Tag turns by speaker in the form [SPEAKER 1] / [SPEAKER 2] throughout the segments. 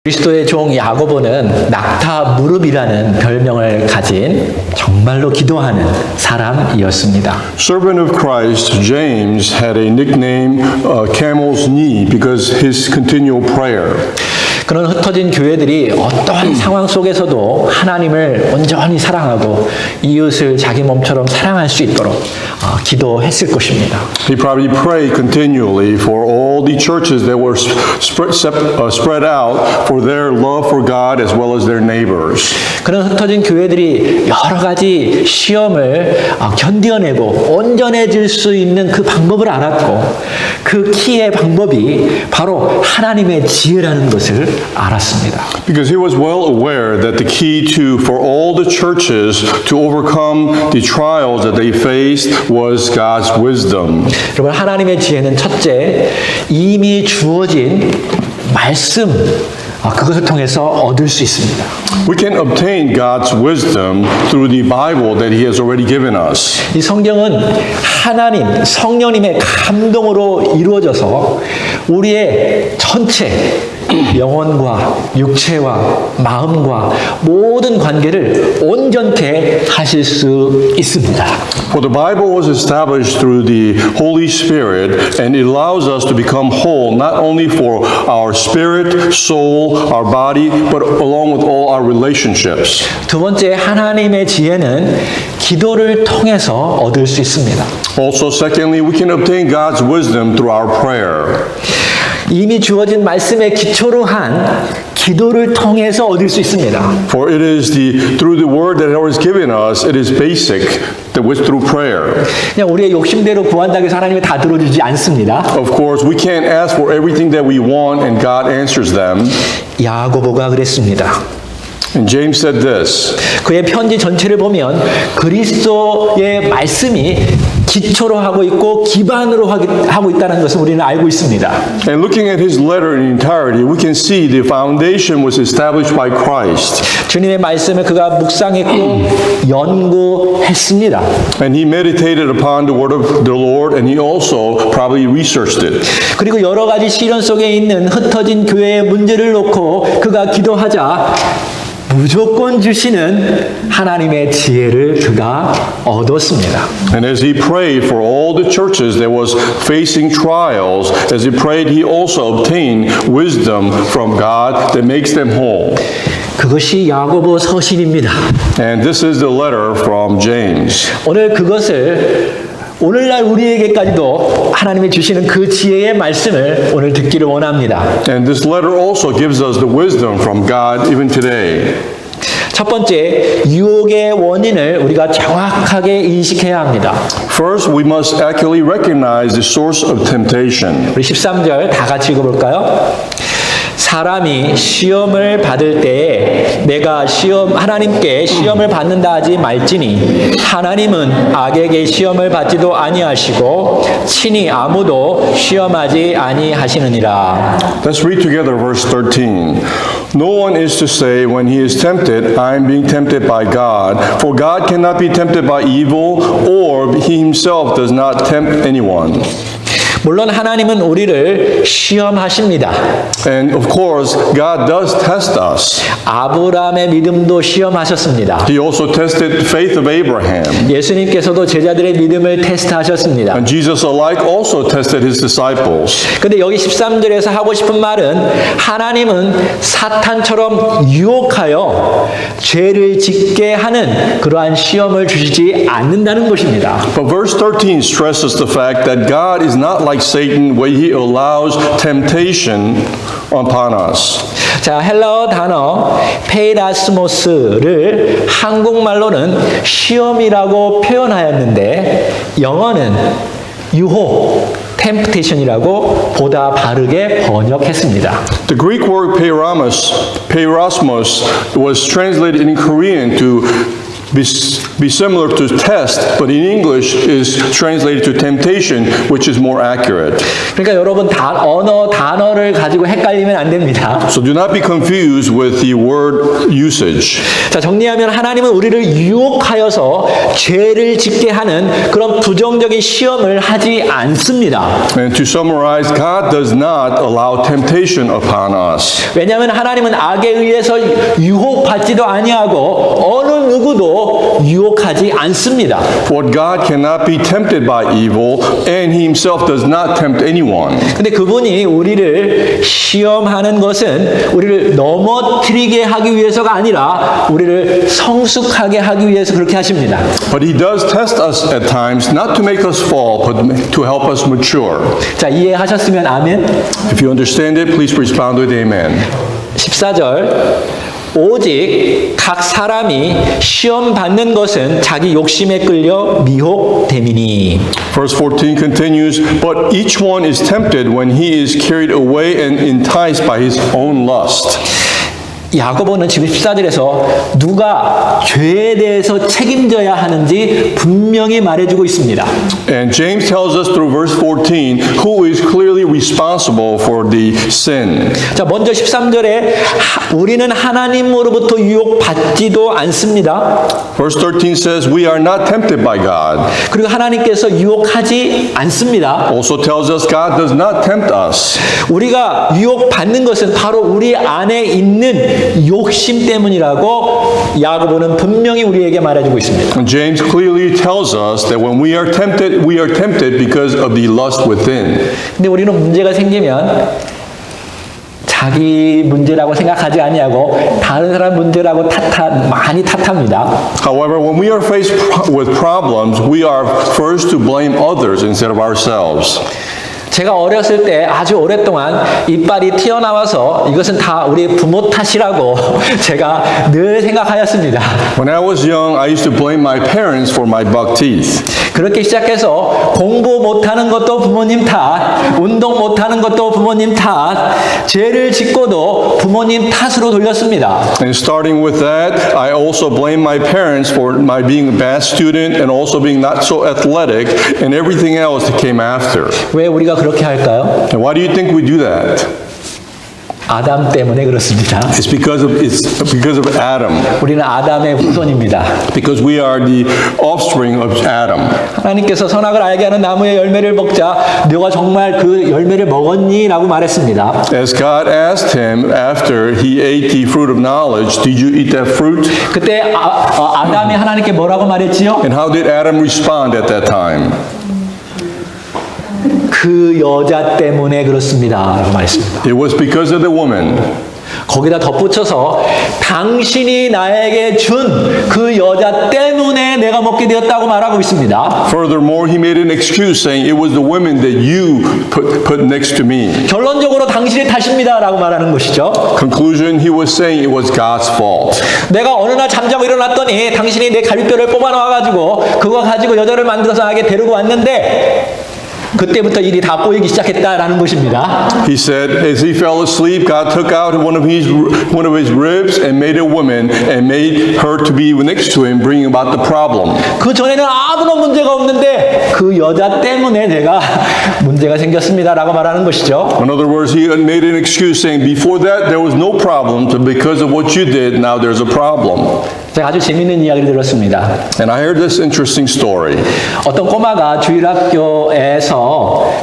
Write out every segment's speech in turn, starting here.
[SPEAKER 1] 그리스도의 종 야고보는 낙타 무릎이라는 별명을 가진 정말로 기도하는 사람이었습니다.
[SPEAKER 2] Servant of Christ, James had a nickname, Camel's Knee, because his continual prayer.
[SPEAKER 1] 그런 흩어진 교회들이 어떠한 상황 속에서도 하나님을 온전히 사랑하고 이웃을 자기 몸처럼 사랑할 수 있도록 기도했을 것입니다.
[SPEAKER 2] He probably prayed continually for all the churches that were spread out for their love for God as well as their neighbors.
[SPEAKER 1] 그런 흩어진 교회들이 여러 가지 시험을 견뎌내고 온전해질 수 있는 그 방법을 알았고 그 키의 방법이 바로 하나님의 지혜라는 것을 알았습니다.
[SPEAKER 2] Because he was well aware that the key for all the churches to overcome the trials that they faced was God's wisdom.
[SPEAKER 1] 여러분, 하나님의 지혜는 첫째, 이미 주어진 말씀, 그것을 통해서 얻을 수 있습니다.
[SPEAKER 2] We can obtain God's wisdom through the Bible that He has already given us.
[SPEAKER 1] 이 성경은 하나님, 성령님의 감동으로 이루어져서 우리의 전체 영혼과 육체와 마음과 모든 관계를 온전케 하실 수 있습니다.
[SPEAKER 2] For the Bible was established through the Holy Spirit and it allows us to become whole not only for our spirit, soul, our body, but along with all our relationships.
[SPEAKER 1] 두 번째, 하나님의 지혜는 기도를 통해서 얻을 수 있습니다.
[SPEAKER 2] Also, secondly, we can obtain God's wisdom through our prayer.
[SPEAKER 1] 이미 주어진 말씀에 기초로 한 기도를 통해서 얻을 수 있습니다.
[SPEAKER 2] For it is through the word that was given us, it is basic, that was through prayer.
[SPEAKER 1] 그냥 우리의 욕심대로 구한다고 해서 하나님이 다 들어주지 않습니다.
[SPEAKER 2] Of course, we can't ask for everything that we want and God answers them.
[SPEAKER 1] 야고보가 그랬습니다.
[SPEAKER 2] And James said this.
[SPEAKER 1] 그의 편지 전체를 보면 그리스도의 말씀이 기초로 하고 있고 기반으로 하고 있다는 것을 우리는 알고 있습니다.
[SPEAKER 2] And looking at his letter in entirety, we can see the foundation was established by Christ.
[SPEAKER 1] 주님의 말씀을 그가 묵상했고 연구했습니다.
[SPEAKER 2] And he meditated upon the word of the Lord and he also probably researched it.
[SPEAKER 1] 그리고 여러 가지 시련 속에 있는 흩어진 교회의 문제를 놓고 그가 기도하자 무조건 주시는 하나님의 지혜를 그가 얻었습니다.
[SPEAKER 2] And as he prayed for all the churches that was facing trials, as he prayed, he also obtained wisdom from God that makes them whole.
[SPEAKER 1] 그것이 야고보 서신입니다.
[SPEAKER 2] And this is the letter from James.
[SPEAKER 1] 오늘 그것을 오늘날 우리에게까지도 하나님이 주시는 그 지혜의 말씀을 오늘 듣기를 원합니다.
[SPEAKER 2] And this letter also gives us the wisdom from God even today.
[SPEAKER 1] 첫 번째, 유혹의 원인을 우리가 정확하게 인식해야 합니다.
[SPEAKER 2] First, we must accurately recognize the source of temptation.
[SPEAKER 1] 우리 13절 다 같이 읽어볼까요? 사람이 시험을 받을 때에 내가 하나님께 시험을 받는다 하지 말지니 하나님은 악에게 시험을 받지도 아니하시고 친히 아무도 시험하지 아니하시느니라.
[SPEAKER 2] Let's read together verse 13. No one is to say when he is tempted, I am being tempted by God. For God cannot be tempted by evil, or he himself does not tempt anyone.
[SPEAKER 1] 물론 하나님은 우리를 시험하십니다.
[SPEAKER 2] And of course, God does test us.
[SPEAKER 1] 아브라함의 믿음도 시험하셨습니다.
[SPEAKER 2] He also tested the faith of Abraham.
[SPEAKER 1] 예수님께서도 제자들의 믿음을 테스트하셨습니다.
[SPEAKER 2] And Jesus alike also tested his disciples.
[SPEAKER 1] 근데 여기 13절에서 하고 싶은 말은 하나님은 사탄처럼 유혹하여 죄를 짓게 하는 그러한 시험을 주시지 않는다는 것입니다.
[SPEAKER 2] But verse 13 stresses the fact that God is not like Satan where he allows temptation upon us.
[SPEAKER 1] 자, 헬라어 단어 페이라스모스를 한국말로는 시험이라고 표현하였는데 영어는 유혹, temptation이라고 보다 바르게 번역했습니다.
[SPEAKER 2] The Greek word peirasmos was translated in Korean to be similar to test, but in English is translated to temptation, which is more accurate.
[SPEAKER 1] 그러니까 여러분 단어를 가지고 헷갈리면 안 됩니다.
[SPEAKER 2] So do not be confused with the word usage.
[SPEAKER 1] 자, 정리하면 하나님은 우리를 유혹하여서 죄를 짓게 하는 그런 부정적인 시험을 하지 않습니다.
[SPEAKER 2] And to summarize, God does not allow temptation upon us.
[SPEAKER 1] 왜냐하면 하나님은 악에 의해서 유혹받지도 아니하고 어느 누구도 유혹하지 않습니다.
[SPEAKER 2] For God cannot be tempted by evil, and He Himself does not tempt anyone.
[SPEAKER 1] 근데 그분이 우리를 시험하는 것은 우리를 넘어뜨리게 하기 위해서가 아니라 우리를 성숙하게 하기 위해서 그렇게 하십니다.
[SPEAKER 2] But He does test us at times, not to make us fall, but to help us mature.
[SPEAKER 1] 자, 이해하셨으면 아멘.
[SPEAKER 2] If you understand it, please respond with amen.
[SPEAKER 1] 14절 오직 각 사람이 시험 받는 것은 자기 욕심에 끌려 미혹됨이니.
[SPEAKER 2] Verse 14 continues, But each one is tempted when he is carried away and enticed by his own lust.
[SPEAKER 1] 야고보는 지금 14절에서 누가 죄에 대해서 책임져야 하는지 분명히 말해주고 있습니다.
[SPEAKER 2] And James tells us through verse 14 who is clearly responsible for the sin.
[SPEAKER 1] 자, 먼저 13절에 우리는 하나님으로부터 유혹받지도 않습니다.
[SPEAKER 2] Verse 13 says, We are not tempted by God.
[SPEAKER 1] 그리고 하나님께서 유혹하지 않습니다.
[SPEAKER 2] Also tells us God does not tempt us.
[SPEAKER 1] 우리가 유혹받는 것은 바로 우리 안에 있는 욕심 때문이라고 야고보는 분명히 우리에게 말해주고 있습니다.
[SPEAKER 2] And James clearly tells us that when we are tempted because of the lust within.
[SPEAKER 1] 근데 우리는 문제가 생기면 자기 문제라고 생각하지 아니하고 다른 사람 문제라고 많이 탓합니다.
[SPEAKER 2] However, when we are faced with problems, we are first to blame others instead of ourselves.
[SPEAKER 1] 제가 어렸을 때 아주 오랫동안 이빨이 튀어나와서 이것은 다 우리 부모 탓이라고 제가 늘 생각하였습니다.
[SPEAKER 2] When I was young, I used to blame my parents for my buck teeth.
[SPEAKER 1] 그렇게 시작해서 공부 못하는 것도 부모님 탓, 운동 못하는 것도 부모님 탓, 죄를 짓고도 부모님 탓으로 돌렸습니다.
[SPEAKER 2] And starting with that, I also blame my parents for my being a bad student and also being not so athletic and everything else that came after.
[SPEAKER 1] 왜 우리가 그렇게 할까요?
[SPEAKER 2] And why do you think we do that?
[SPEAKER 1] 아담 때문에 그렇습니다.
[SPEAKER 2] It's because of Adam.
[SPEAKER 1] 우리는 아담의 후손입니다.
[SPEAKER 2] Because we are the offspring of Adam.
[SPEAKER 1] 하나님께서 선악을 알게 하는 나무의 열매를 먹자 너가 정말 그 열매를 먹었니? 라고 말했습니다.
[SPEAKER 2] As God asked him after he ate the fruit of knowledge, did you eat that fruit?
[SPEAKER 1] 그때 아담이 하나님께 뭐라고 말했지요?
[SPEAKER 2] And how did Adam respond at that time?
[SPEAKER 1] 그 여자 때문에 그렇습니다. 라고 말했습니다.
[SPEAKER 2] It was because of the woman.
[SPEAKER 1] 거기다 덧붙여서 당신이 나에게 준 그 여자 때문에 내가 먹게 되었다고 말하고 있습니다.
[SPEAKER 2] Furthermore, he made an excuse saying it was the women that you put next to me.
[SPEAKER 1] 결론적으로 당신의 탓입니다. 라고 말하는 것이죠.
[SPEAKER 2] Conclusion, he was saying it was God's fault.
[SPEAKER 1] 내가 어느 날 잠자고 일어났더니 당신이 내 갈비뼈를 뽑아놔가지고 그거 가지고 여자를 만들어서 나에게 데리고 왔는데 그때부터 일이 다 꼬이기 시작했다라는 것입니다.
[SPEAKER 2] He said, as he fell asleep, God took out one of his ribs and made a woman and made her to be next to him, bringing about the problem.
[SPEAKER 1] 그 전에는 아무런 문제가 없는데 그 여자 때문에 내가 문제가 생겼습니다라고 말하는 것이죠.
[SPEAKER 2] In other words, he made an excuse saying, before that there was no problem, but because of what you did, now there's a problem.
[SPEAKER 1] 제가 아주 재미있는 이야기를 들었습니다.
[SPEAKER 2] And I heard this interesting story.
[SPEAKER 1] 어떤 꼬마가 주일학교에서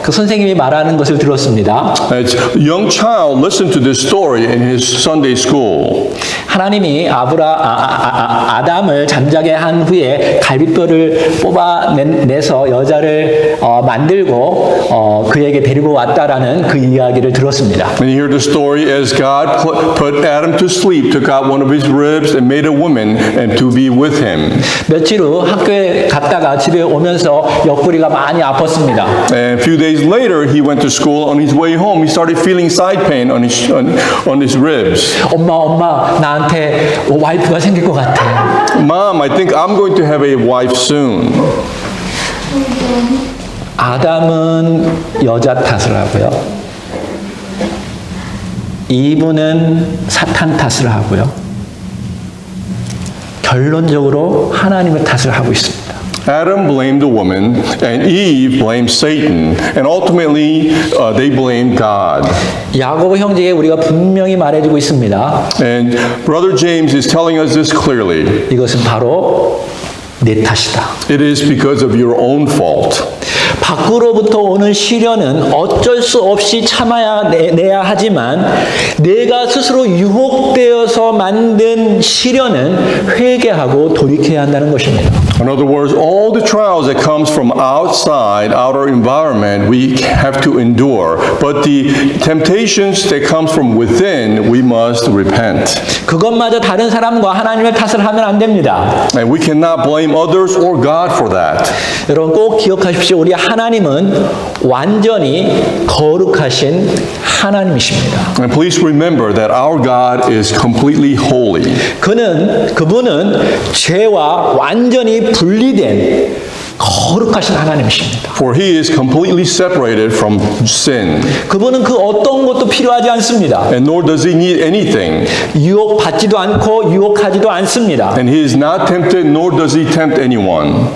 [SPEAKER 1] 그 선생님이 말하는 것을 들었습니다.
[SPEAKER 2] A young child listened to this story in his Sunday school.
[SPEAKER 1] 하나님이 아담을 잠자게 한 후에 갈비뼈를 뽑아내서 여자를 만들고 그에게 데리고 왔다라는 그 이야기를 들었습니다.
[SPEAKER 2] And you hear the story as God put Adam to sleep, took out one of his ribs and made a woman and to be with him.
[SPEAKER 1] 며칠 후 학교에 갔다가 집에 오면서 옆구리가 많이 아팠습니다.
[SPEAKER 2] And a few days later, he went to school. On his way home, he started feeling side pain on his ribs.
[SPEAKER 1] 엄마, 나한테 와이프가 생길 것 같아.
[SPEAKER 2] Mom, I think I'm going to have a wife soon.
[SPEAKER 1] 아담은 여자 탓을 하고요. 이브는 사탄 탓을 하고요. 결론적으로 하나님의 탓을 하고 있습니다.
[SPEAKER 2] Adam blamed the woman, and Eve blamed Satan, and ultimately they blamed God.
[SPEAKER 1] 야고보 형제에게 우리가 분명히 말해주고 있습니다.
[SPEAKER 2] And Brother James is telling us this clearly.
[SPEAKER 1] 이것은 바로 내 탓이다.
[SPEAKER 2] It is because of your own fault.
[SPEAKER 1] 밖으로부터 오는 시련은 어쩔 수 없이 참아야 내야 하지만 내가 스스로 유혹되어서 만든 시련은 회개하고 돌이켜야 한다는 것입니다.
[SPEAKER 2] In other words, all the trials that comes from outside, outer environment, we have to endure. But the temptations that comes from within, we must repent.
[SPEAKER 1] 그것마저 다른 사람과 하나님의 탓을 하면 안 됩니다.
[SPEAKER 2] And we cannot blame others or God for that.
[SPEAKER 1] 여러분 꼭 기억하십시오. 우리 하나님은 완전히 거룩하신 하나님이십니다.
[SPEAKER 2] And please remember that our God is completely holy.
[SPEAKER 1] 그분은 죄와 완전히 분리된 거룩하신 하나님이십니다.
[SPEAKER 2] For he is completely separated from sin.
[SPEAKER 1] 그분은 그 어떤 것도 필요하지 않습니다.
[SPEAKER 2] And nor does he need anything.
[SPEAKER 1] 유혹받지도 않고 유혹하지도 않습니다.
[SPEAKER 2] And he is not tempted, nor does he tempt anyone.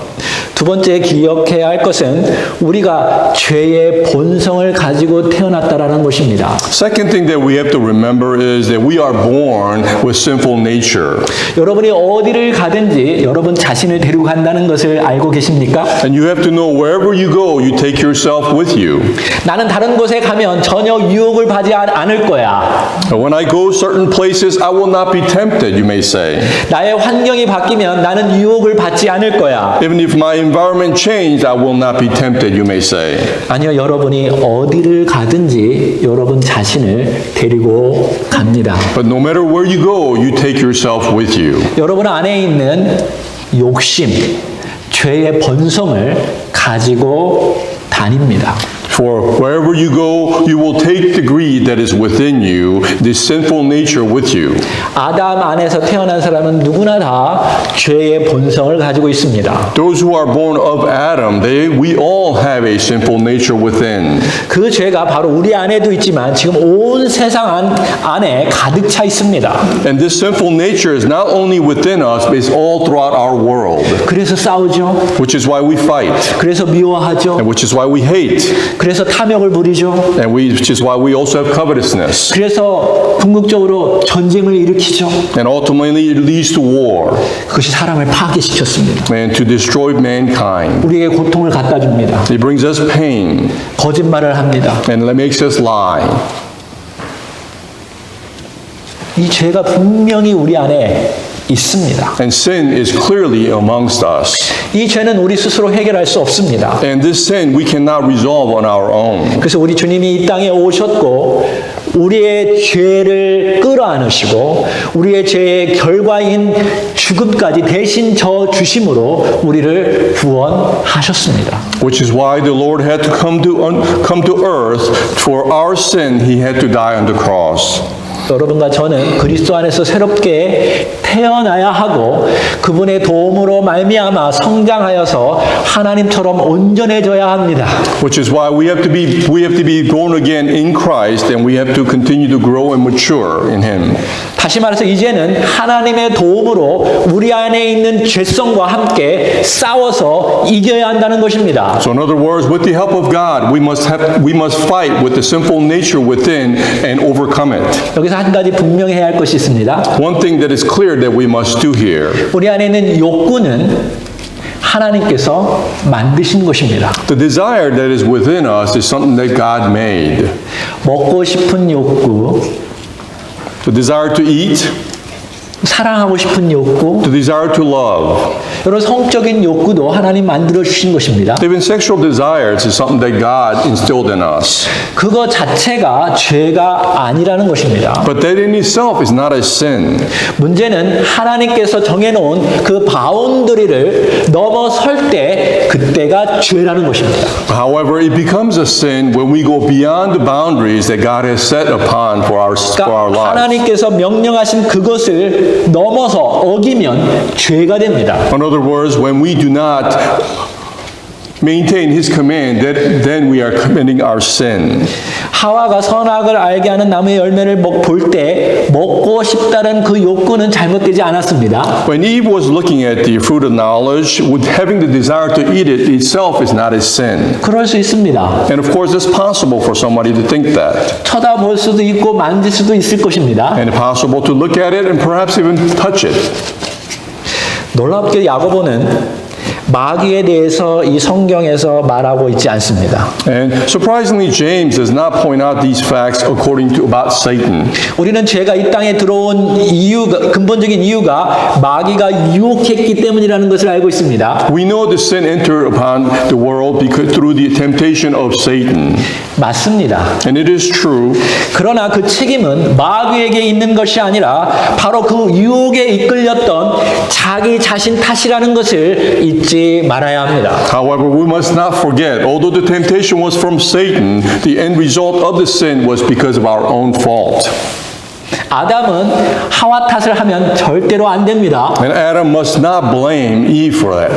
[SPEAKER 1] 두 번째 기억해야 할 것은 우리가 죄의 본성을 가지고 태어났다라는 것입니다.
[SPEAKER 2] Second thing that we have to remember is that we are born with sinful nature.
[SPEAKER 1] 여러분이 어디를 가든지 여러분 자신을 데리고 간다는 것을 알고 계십니까?
[SPEAKER 2] And you have to know wherever you go, you take yourself with you.
[SPEAKER 1] 나는 다른 곳에 가면 전혀 유혹을 받지 않을 거야.
[SPEAKER 2] And when I go certain places, I will not be tempted, you may say.
[SPEAKER 1] 나의 환경이 바뀌면 나는 유혹을 받지 않을 거야.
[SPEAKER 2] Even if my environment changed, I will not be tempted, you may say.
[SPEAKER 1] 아니요, 여러분이 어디를 가든지 여러분 자신을 데리고 갑니다.
[SPEAKER 2] But no matter where you go, you take yourself with you.
[SPEAKER 1] 여러분 안에 있는 욕심, 죄의 본성을 가지고 다닙니다.
[SPEAKER 2] For wherever you go, you will take the greed that is within you, this sinful nature with you.
[SPEAKER 1] 아담 안에서 태어난 사람은 누구나 다 죄의 본성을 가지고 있습니다.
[SPEAKER 2] Those who are born of Adam, we all have a sinful nature within.
[SPEAKER 1] 그 죄가 바로 우리 안에도 있지만 지금 온 세상 안에 가득 차 있습니다.
[SPEAKER 2] And this sinful nature is not only within us, but it's all throughout our world.
[SPEAKER 1] 그래서 싸우죠.
[SPEAKER 2] Which is why we fight.
[SPEAKER 1] 그래서 미워하죠.
[SPEAKER 2] And which is why we hate.
[SPEAKER 1] 그래서 탐욕을 부리죠.
[SPEAKER 2] And which is why we also have covetousness.
[SPEAKER 1] 그래서 궁극적으로 전쟁을 일으키죠.
[SPEAKER 2] And ultimately it leads to war.
[SPEAKER 1] 그것이 사람을 파괴시켰습니다.
[SPEAKER 2] And to destroy mankind.
[SPEAKER 1] 우리에게 고통을 갖다 줍니다.
[SPEAKER 2] It brings us pain.
[SPEAKER 1] 거짓말을 합니다.
[SPEAKER 2] And it makes us lie.
[SPEAKER 1] 이 죄가 분명히 우리 안에 있습니다.
[SPEAKER 2] And sin is clearly amongst us.
[SPEAKER 1] 이 죄는 우리 스스로 해결할 수 없습니다.
[SPEAKER 2] And this sin we cannot resolve on our own.
[SPEAKER 1] 그래서 우리 주님이 이 땅에 오셨고 우리의 죄를 끌어안으시고 우리의 죄의 결과인 죽음까지 대신 져 주심으로 우리를 구원하셨습니다.
[SPEAKER 2] Which is why the Lord had to come to earth. For our sin, he had to die on the cross.
[SPEAKER 1] 여러분과 저는 그리스도 안에서 새롭게 태어나야 하고 그분의 도움으로 말미암아 성장하여서 하나님처럼 온전해져야 합니다.
[SPEAKER 2] Which is why we have to be born again in Christ, and we have to continue to grow and mature in Him.
[SPEAKER 1] 다시 말해서 이제는 하나님의 도움으로 우리 안에 있는 죄성과 함께 싸워서 이겨야 한다는 것입니다.
[SPEAKER 2] So in other words, with the help of God, we must fight with the sinful nature within and overcome it.
[SPEAKER 1] 여기서 한 가지 분명히 해야 할 것이 있습니다.
[SPEAKER 2] One thing that is clear that we must do here.
[SPEAKER 1] 우리 안에 있는 욕구는 하나님께서 만드신 것입니다.
[SPEAKER 2] The desire that is within us is something that God made.
[SPEAKER 1] 먹고 싶은 욕구,
[SPEAKER 2] The desire to eat,
[SPEAKER 1] 사랑하고 싶은 욕구,
[SPEAKER 2] the desire to love.
[SPEAKER 1] 여러 성적인 욕구도 하나님 만들어 주신 것입니다.
[SPEAKER 2] Even sexual desires is something that God instilled in us.
[SPEAKER 1] 그거 자체가 죄가 아니라는 것입니다.
[SPEAKER 2] But that in itself is not a sin.
[SPEAKER 1] 문제는 하나님께서 정해놓은 그 바운더리를 넘어설 때 그때가 죄라는 것입니다.
[SPEAKER 2] However, it becomes a sin when we go beyond the boundaries that God has set upon for our
[SPEAKER 1] 그러니까
[SPEAKER 2] lives.
[SPEAKER 1] 하나님께서 명령하신 그것을 넘어서 어기면 죄가 됩니다.
[SPEAKER 2] In other words, when we do not maintain His command, then we are committing our sin.
[SPEAKER 1] 하와가 선악을 알게 하는 나무의 열매를 볼 때 먹고 싶다는 그 욕구는 잘못되지 않았습니다.
[SPEAKER 2] When Eve was looking at the fruit of knowledge, with having the desire to eat it itself is not a sin.
[SPEAKER 1] 그럴 수 있습니다.
[SPEAKER 2] And of course, it's possible for somebody to think that.
[SPEAKER 1] 쳐다볼 수도 있고 만질 수도 있을 것입니다.
[SPEAKER 2] And it's possible to look at it and perhaps even touch it.
[SPEAKER 1] 놀랍게 야고보는 마귀에 대해서 이 성경에서 말하고 있지 않습니다.
[SPEAKER 2] And surprisingly, James does not point out these facts according to about Satan.
[SPEAKER 1] 우리는 죄가 이 땅에 들어온 이유가 근본적인 이유가 마귀가 유혹했기 때문이라는 것을 알고 있습니다.
[SPEAKER 2] We know the sin entered upon the world because through the temptation of Satan.
[SPEAKER 1] 맞습니다.
[SPEAKER 2] And it is true.
[SPEAKER 1] 그러나 그 책임은 마귀에게 있는 것이 아니라 바로 그 유혹에 이끌렸던 자기 자신 탓이라는 것을 잊지 말아야 합니다.
[SPEAKER 2] However, we must not forget, although the temptation was from Satan, the end result of the sin was because of our own fault.
[SPEAKER 1] 아담은 하와 탓을 하면 절대로 안 됩니다.
[SPEAKER 2] And Adam must not blame Eve for that.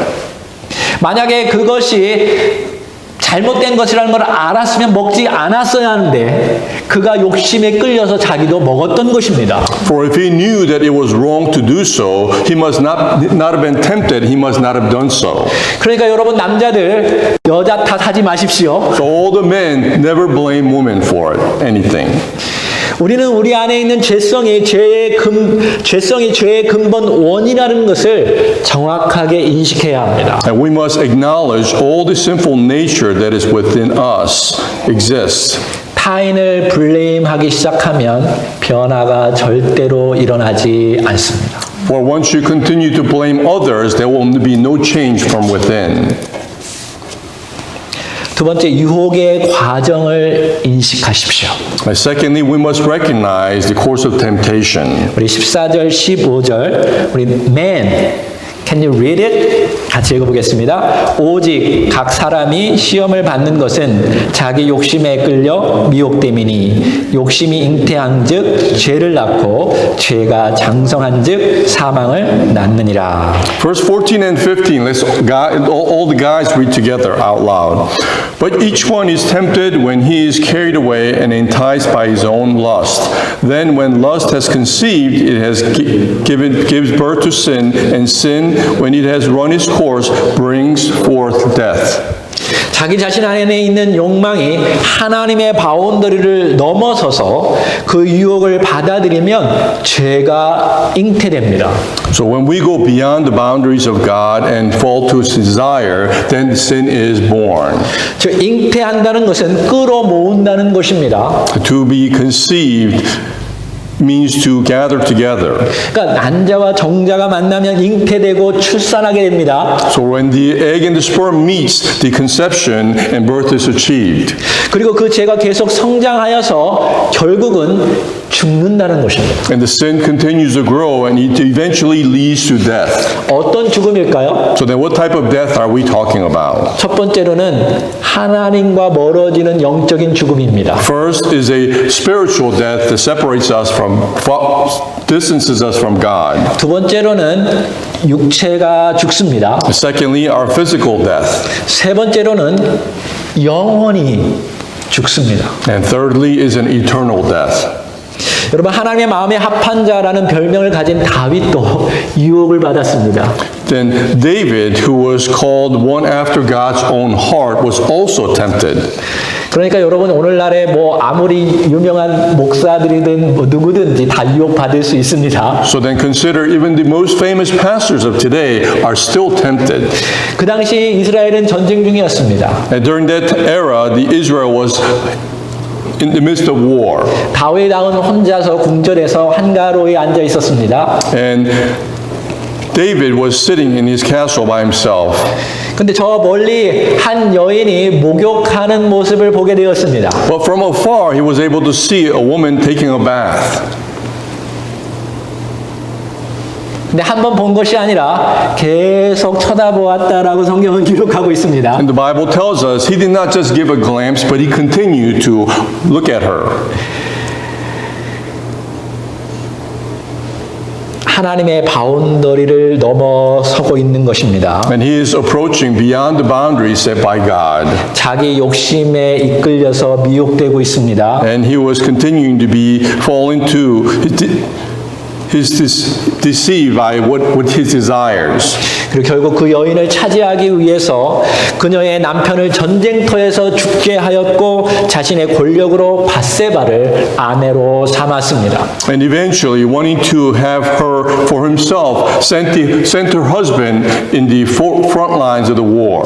[SPEAKER 1] 만약에 그것이 잘못된 것이라는 걸 알았으면 먹지 않았어야 하는데 그가 욕심에 끌려서 자기도 먹었던 것입니다.
[SPEAKER 2] For if he knew that it was wrong to do so, he must not have been tempted, he must not have done so.
[SPEAKER 1] 그러니까 여러분 남자들 여자 탓하지 마십시오.
[SPEAKER 2] So all the men never blame women for it, anything.
[SPEAKER 1] 우리는 우리 안에 있는 죄성이 죄의 근본 원이라는 것을 정확하게 인식해야 합니다.
[SPEAKER 2] And we must acknowledge all the sinful nature that is within us exists.
[SPEAKER 1] 타인을 블레임하기 시작하면 변화가 절대로 일어나지 않습니다.
[SPEAKER 2] For once you continue to blame others, there will be no change from within.
[SPEAKER 1] 두 번째, 유혹의 과정을 인식하십시오.
[SPEAKER 2] Secondly, we must recognize the course of temptation.
[SPEAKER 1] 우리 14절, 15절, 우리 man, can you read it? 같이 읽어보겠습니다. 오직 각 사람이 시험을 받는 것은 자기 욕심에 끌려 미혹됨이니 욕심이 잉태한즉 죄를 낳고 죄가 장성한즉 사망을 낳느니라.
[SPEAKER 2] Verse 14 and 15, let's all the guys read together out loud. But each one is tempted when he is carried away and enticed by his own lust. Then when lust has conceived, it has gives birth to sin, and sin, when it has run its course, brings forth death.
[SPEAKER 1] 자기 자신 안에 있는 욕망이 하나님의 바운더리를 넘어서서 그 유혹을 받아들이면 죄가 잉태됩니다.
[SPEAKER 2] So when we go beyond the boundaries of God and fall to its desire, then sin is born.
[SPEAKER 1] 저 잉태한다는 것은 끌어모은다는 것입니다.
[SPEAKER 2] To be conceived means to gather together.
[SPEAKER 1] 그러니까 난자와 정자가 만나면 잉태되고 출산하게 됩니다.
[SPEAKER 2] So when the egg and the sperm meets, the conception and birth is achieved.
[SPEAKER 1] 그리고 그 죄가 계속 성장하여서 결국은 죽는다는 것입니다.
[SPEAKER 2] And the sin continues to grow and it eventually leads to death.
[SPEAKER 1] 어떤 죽음일까요?
[SPEAKER 2] So then what type of death are we talking about?
[SPEAKER 1] 첫 번째로는 하나님과 멀어지는 영적인 죽음입니다.
[SPEAKER 2] First is a spiritual death that separates us from, distances us from God.
[SPEAKER 1] 두 번째로는 육체가 죽습니다.
[SPEAKER 2] Secondly, our physical death.
[SPEAKER 1] 세 번째로는 영원히 죽습니다.
[SPEAKER 2] And thirdly is an eternal death.
[SPEAKER 1] 여러분 하나님의 마음에 합한 자라는 별명을 가진 다윗도 유혹을 받았습니다.
[SPEAKER 2] Then David, who was called one after God's own heart, was also tempted.
[SPEAKER 1] 그러니까 여러분 오늘날에 뭐 아무리 유명한 목사들이든 뭐 누구든지 다 유혹받을 수 있습니다.
[SPEAKER 2] So then consider even the most famous pastors of today are still tempted.
[SPEAKER 1] 그 당시 이스라엘은 전쟁 중이었습니다.
[SPEAKER 2] And during that era, the Israel was in the midst of war.
[SPEAKER 1] 다윗 왕은 혼자서 궁전에서 한가로이 앉아 있었습니다.
[SPEAKER 2] And David was sitting in his castle by himself.
[SPEAKER 1] 근데 저 멀리 한 여인이 목욕하는 모습을 보게 되었습니다.
[SPEAKER 2] But from afar, he was able to see a woman taking a bath.
[SPEAKER 1] 근데 한 번 본 것이 아니라 계속 쳐다보았다라고 성경은 기록하고 있습니다.
[SPEAKER 2] And the Bible tells us he did not just give a glance, but he continued to look at her.
[SPEAKER 1] 하나님의 바운더리를 넘어서고 있는 것입니다.
[SPEAKER 2] And he is approaching beyond the boundaries set by God.
[SPEAKER 1] 자기 욕심에 이끌려서 미혹되고 있습니다.
[SPEAKER 2] And he was continuing to be fall into deceived by what his desires.
[SPEAKER 1] 그리고 결국 그 여인을 차지하기 위해서 그녀의 남편을 전쟁터에서 죽게 하였고 자신의 권력으로 밧세바를 아내로 삼았습니다.
[SPEAKER 2] And eventually, wanting to have her for himself, sent her husband in the front lines of the war.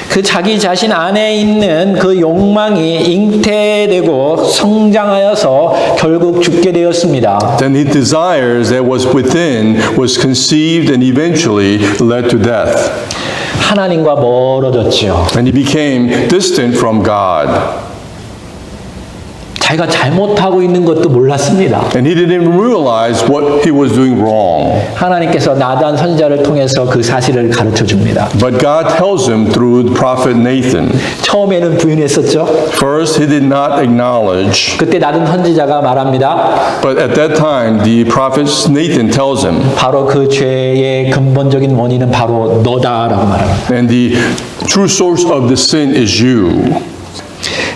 [SPEAKER 1] 그 자기 자신 안에 있는 그 욕망이 잉태되고 성장하여서 결국 죽게 되었습니다.
[SPEAKER 2] Then his desires that was within was conceived and eventually led to death.
[SPEAKER 1] 하나님과 멀어졌지요.
[SPEAKER 2] And he became distant from God.
[SPEAKER 1] 자기가 잘못하고 있는 것도 몰랐습니다.
[SPEAKER 2] And he didn't even realize what he was doing wrong.
[SPEAKER 1] 하나님께서 나단 선지자를 통해서 그 사실을 가르쳐 줍니다.
[SPEAKER 2] But God tells him through the prophet Nathan.
[SPEAKER 1] 처음에는 부인했었죠.
[SPEAKER 2] First, he did not acknowledge.
[SPEAKER 1] 그때 나단 선지자가 말합니다.
[SPEAKER 2] But at that time, the prophet Nathan tells him.
[SPEAKER 1] 바로 그 죄의 근본적인 원인은 바로 너다라고 말합니다.
[SPEAKER 2] And the true source of the sin is you.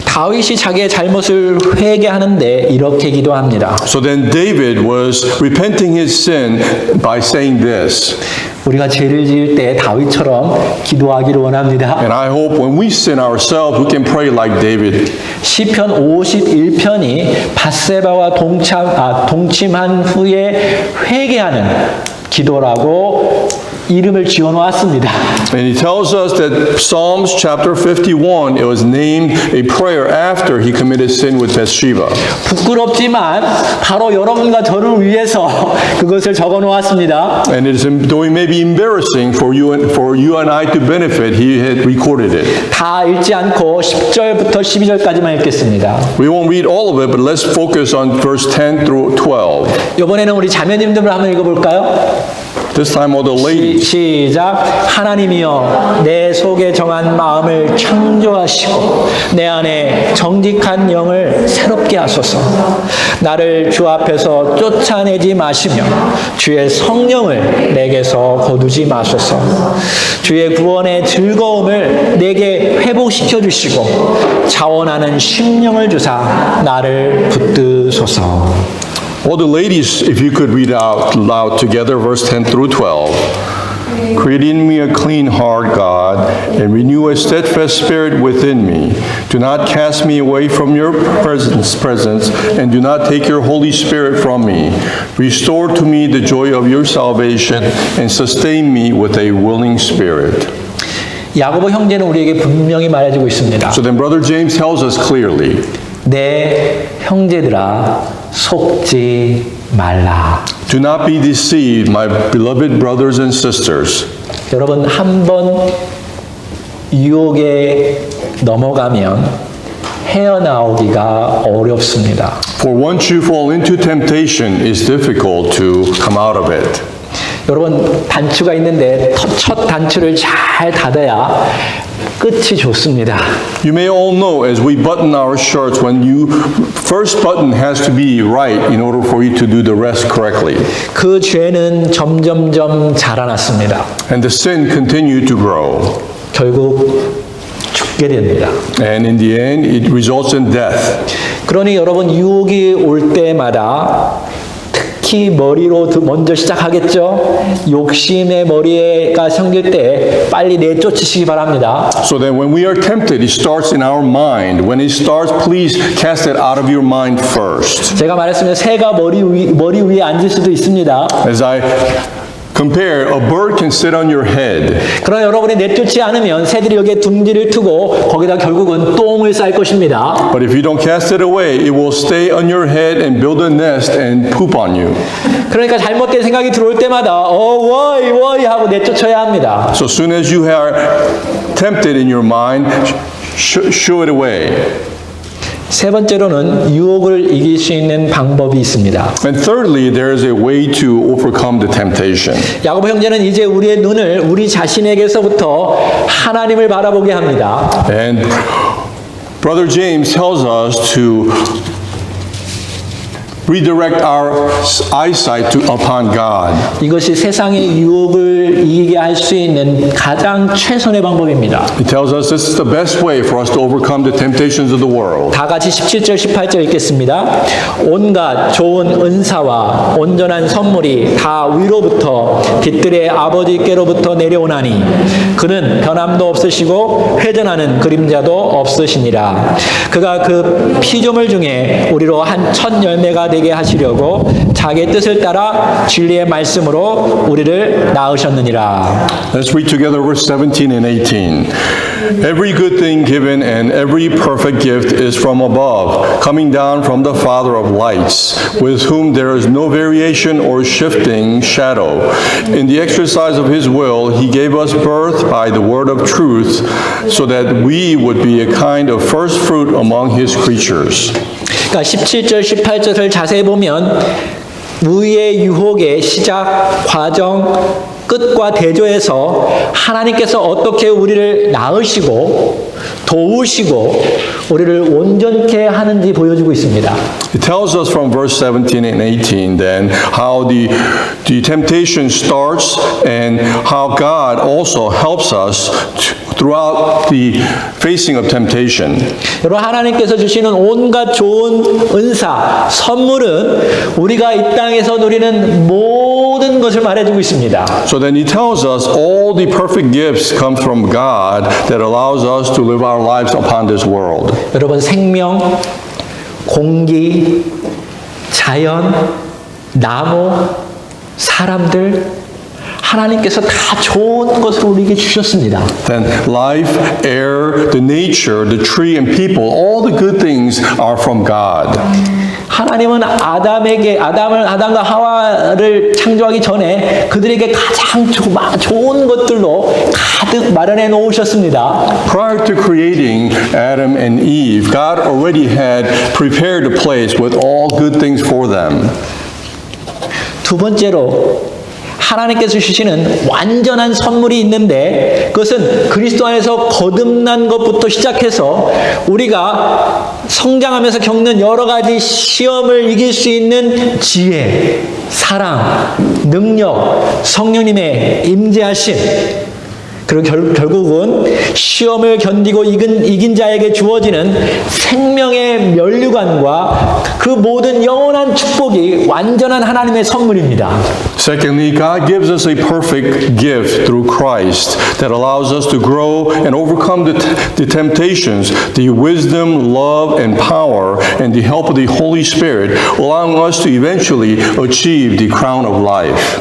[SPEAKER 1] 다윗이 자기의 잘못을 회개하는데 이렇게 기도합니다.
[SPEAKER 2] So then David was repenting his sin by saying this.
[SPEAKER 1] 우리가 죄를 지을 때 다윗처럼 기도하기를 원합니다.
[SPEAKER 2] And I hope when we sin ourselves, we can pray like David.
[SPEAKER 1] 시편 51편이 밧세바와 동침한 후에 회개하는 기도라고 이름을 지어 놓았습니다.
[SPEAKER 2] And he tells us that Psalms chapter 51, it was named a prayer after he committed sin with Bathsheba.
[SPEAKER 1] 부끄럽지만 바로 여러분과 저를 위해서 그것을 적어 놓았습니다.
[SPEAKER 2] And it is, though it may be embarrassing for you and I to benefit, he had recorded it.
[SPEAKER 1] 다 읽지 않고 10절부터 12절까지만 읽겠습니다.
[SPEAKER 2] We won't read all of it, but let's focus on verse 10 through 12.
[SPEAKER 1] 이번에는 우리 자매님들 한번 읽어볼까요?
[SPEAKER 2] This time all the ladies.
[SPEAKER 1] 시작. 하나님이여 내 속에 정한 마음을 창조하시고 내 안에 정직한 영을 새롭게 하소서. 나를 주 앞에서 쫓아내지 마시며 주의 성령을 내게서 거두지 마소서. 주의 구원의 즐거움을 내게 회복시켜 주시고 자원하는 심령을 주사 나를 붙드소서.
[SPEAKER 2] All the ladies, if you could read out loud together, verse 10 through 12. Create in me a clean heart, God, and renew a steadfast spirit within me. Do not cast me away from your presence, and do not take your Holy Spirit from me. Restore to me the joy of your salvation, and sustain me with a willing spirit.
[SPEAKER 1] 야고보 형제는 우리에게 분명히 말해주고 있습니다.
[SPEAKER 2] So then Brother James tells us clearly,
[SPEAKER 1] 내 형제들아 속지 말라.
[SPEAKER 2] do not be deceived, my beloved brothers and sisters.
[SPEAKER 1] 여러분 한번 유혹에 넘어가면 헤어나오기가 어렵습니다.
[SPEAKER 2] For once you fall into temptation, it's difficult to come out of it.
[SPEAKER 1] 여러분 단추가 있는데 첫 단추를 잘 닫아야 끝이 좋습니다.
[SPEAKER 2] You may all know as we button our shirts, when you first button has to be right in order for you to do the rest correctly.
[SPEAKER 1] 그 죄는 점점점 자라났습니다.
[SPEAKER 2] And the sin continued to grow.
[SPEAKER 1] 결국 죽게 됩니다.
[SPEAKER 2] And in the end, it results in death.
[SPEAKER 1] 그러니 여러분 유혹이 올 때마다 특히 머리로 먼저 시작하겠죠. 욕심의 머리가 생길 때 빨리 내쫓으시기 바랍니다.
[SPEAKER 2] So that when we are tempted, it starts in our mind. When it starts, please cast it out of your mind first.
[SPEAKER 1] 제가 말했으면 새가 머리 위에 앉을 수도 있습니다.
[SPEAKER 2] As I compare, a bird can sit on your head.
[SPEAKER 1] 그러나 여러분이 내쫓지 않으면 새들이 여기에 둥지를 트고 거기다 결국은 똥을 쌀 것입니다.
[SPEAKER 2] But if you don't cast it away, it will stay on your head and build a nest and poop on you.
[SPEAKER 1] 그러니까 잘못된 생각이 들어올 때마다 워이 하고 내쫓아야 합니다.
[SPEAKER 2] So soon as you are tempted in your mind, shoo it away.
[SPEAKER 1] 세 번째로는 유혹을 이길 수 있는 방법이 있습니다.
[SPEAKER 2] And thirdly, there is a way to overcome the temptation.
[SPEAKER 1] 야고보 형제는 이제 우리의 눈을 우리 자신에게서부터 하나님을 바라보게 합니다.
[SPEAKER 2] And Brother James tells us to redirect our eyesight upon God.
[SPEAKER 1] 이것이 세상의 유혹을 이기게 할 수 있는 가장 최선의 방법입니다.
[SPEAKER 2] He tells us this is the best way for us to overcome the temptations of the world.
[SPEAKER 1] 다 같이 17절 18절 읽겠습니다. 온갖 좋은 은사와 온전한 선물이 다 위로부터 빛들의 아버지께로부터 내려오나니 그는 변함도 없으시고 회전하는 그림자도 없으시니라. 그가 그 피조물 중에 우리로 한 첫 열매가 되게 하시려고 자기의 뜻을 따라 진리의 말씀으로 우리를 낳으셨느니라.
[SPEAKER 2] Let's read together verse 17 and 18. Every good thing given and every perfect gift is from above, coming down from the Father of lights, with whom there is no variation or shifting shadow. In the exercise of his will, he gave us birth by the word of truth, so that we would be a kind of first fruit among his creatures.
[SPEAKER 1] 그러니까 17절 18절을 자세히 보면 무의 유혹의 시작, 과정, 끝과 대조에서 하나님께서 어떻게 우리를 낳으시고 도우시고 우리를 온전케 하는지 보여주고 있습니다.
[SPEAKER 2] It tells us from verse 17 and 18 then how the temptation starts and how God also helps us throughout the facing of temptation.
[SPEAKER 1] 여러분 하나님께서 주시는 온갖 좋은 은사, 선물은 우리가 이 땅에서 누리는 모든 것을 말해주고 있습니다.
[SPEAKER 2] So then he tells us all the perfect gifts come from God that allows us to live our lives upon this world.
[SPEAKER 1] 여러분 생명, 공기, 자연, 나무, 사람들 하나님께서 다 좋은 것을 우리에게 주셨습니다.
[SPEAKER 2] Then life, air, the nature, the tree and people, all the good things are from God.
[SPEAKER 1] 하나님은 아담과 하와를 창조하기 전에 그들에게 가장 좋은 것들로 가득 마련해 놓으셨습니다.
[SPEAKER 2] Prior to creating Adam and Eve, God already had prepared a place with all good things for them.
[SPEAKER 1] 두 번째로 하나님께서 주시는 완전한 선물이 있는데 그것은 그리스도 안에서 거듭난 것부터 시작해서 우리가 성장하면서 겪는 여러 가지 시험을 이길 수 있는 지혜, 사랑, 능력, 성령님의 임재하심 그리고 결국은 시험을 견디고 이긴 자에게 주어지는 생명의 면류관과 그 모든 영원한 축복이 완전한 하나님의 선물입니다.
[SPEAKER 2] Secondly, God gives us a perfect gift through Christ that allows us to grow and overcome the temptations, the wisdom, love, and power, and the help of the Holy Spirit, allowing us to eventually achieve the crown of life.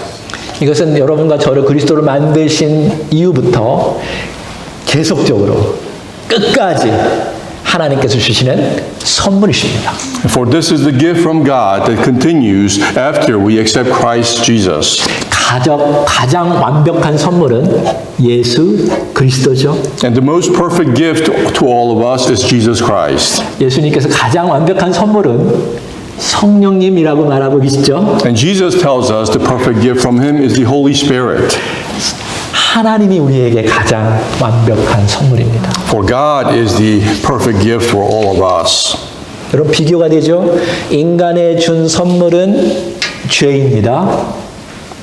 [SPEAKER 1] 이것은 여러분과 저를 그리스도로 만드신 이후부터 계속적으로 끝까지 하나님께서 주시는 선물이십니다.
[SPEAKER 2] For this is the gift from God that continues after we accept Christ Jesus.
[SPEAKER 1] 가장 완벽한 선물은 예수 그리스도죠.
[SPEAKER 2] And the most perfect gift to all of us is Jesus Christ.
[SPEAKER 1] 예수님께서 가장 완벽한 선물은 성령님이라고 말하고 계시죠.
[SPEAKER 2] And Jesus tells us the perfect gift from him is the Holy Spirit.
[SPEAKER 1] 하나님이 우리에게 가장 완벽한 선물입니다.
[SPEAKER 2] For God is the perfect gift for all of us.
[SPEAKER 1] 여러분 비교가 되죠. 인간의 준 선물은 죄입니다.